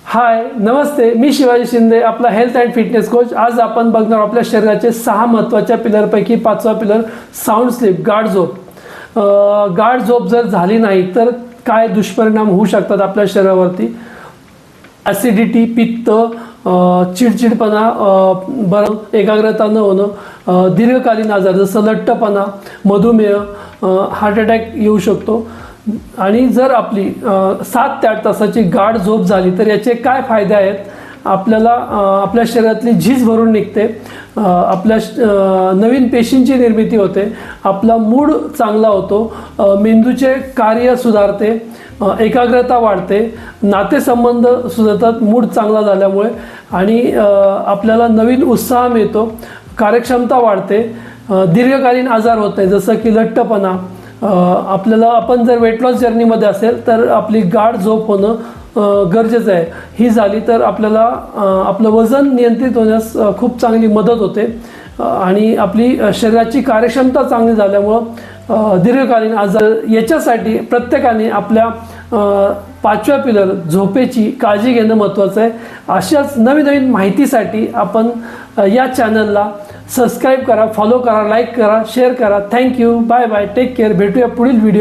हाय नमस्ते, मी शिवाजी शिंदे, आपला health and fitness coach. आज आपण बघणार आपल्या शरीराचे 6 महत्त्वाच्या पिलरपैकी 5वा पिलर साऊंड स्लीप, गाढ झोप. गाढ झोप जर झाली नाही तर काय दुष्परिणाम होऊ शकतात आपल्या शरीरावरती. ॲसिडिटी, पित्त, चिडचिडपणा, एकाग्रता न होणं, दीर्घकालीन आजार जसं लठ्ठपणा, मधुमेह, हार्ट अटॅक येऊ शकतो. आणि जर आपली 7 ते 8 तासाची गाढ झोप झाली तर याचे काय फायदे आहेत. आपल्याला आपल्या शरीरातली झीज भरून निघते, आपल्या नवीन पेशींची निर्मिती होते, आपला मूड चांगला होतो, मेंदूचे कार्य सुधारते, एकाग्रता वाढते, नातेसंबंध सुधारतात मूड चांगला झाल्यामुळे. आणि आपल्याला नवीन उत्साह मिळतो, कार्यक्षमता वाढते, दीर्घकालीन आजार होत नाही जसं की लठ्ठपणा. आपण जर वेट लॉस जर्नीमध्ये असेल तर आपली गाढ झोप होणं गरजेचं आहे. ही झाली तर आपल्याला आपलं वजन नियंत्रित होण्यास खूप चांगली मदत होते आणि आपली शरीराची कार्यक्षमता चांगली झाल्यामुळं दीर्घकालीन आजार. याच्यासाठी प्रत्येकाने आपल्या 5व्या पिलर झोपेची काळजी घेणं महत्त्वाचं आहे. अशाच नवीन माहितीसाठी आपण या चॅनलला सबस्क्राईब करा, फॉलो करा, लाईक करा, शेअर करा. Thank you, bye bye, take care. भेटूया पुढील व्हिडिओ.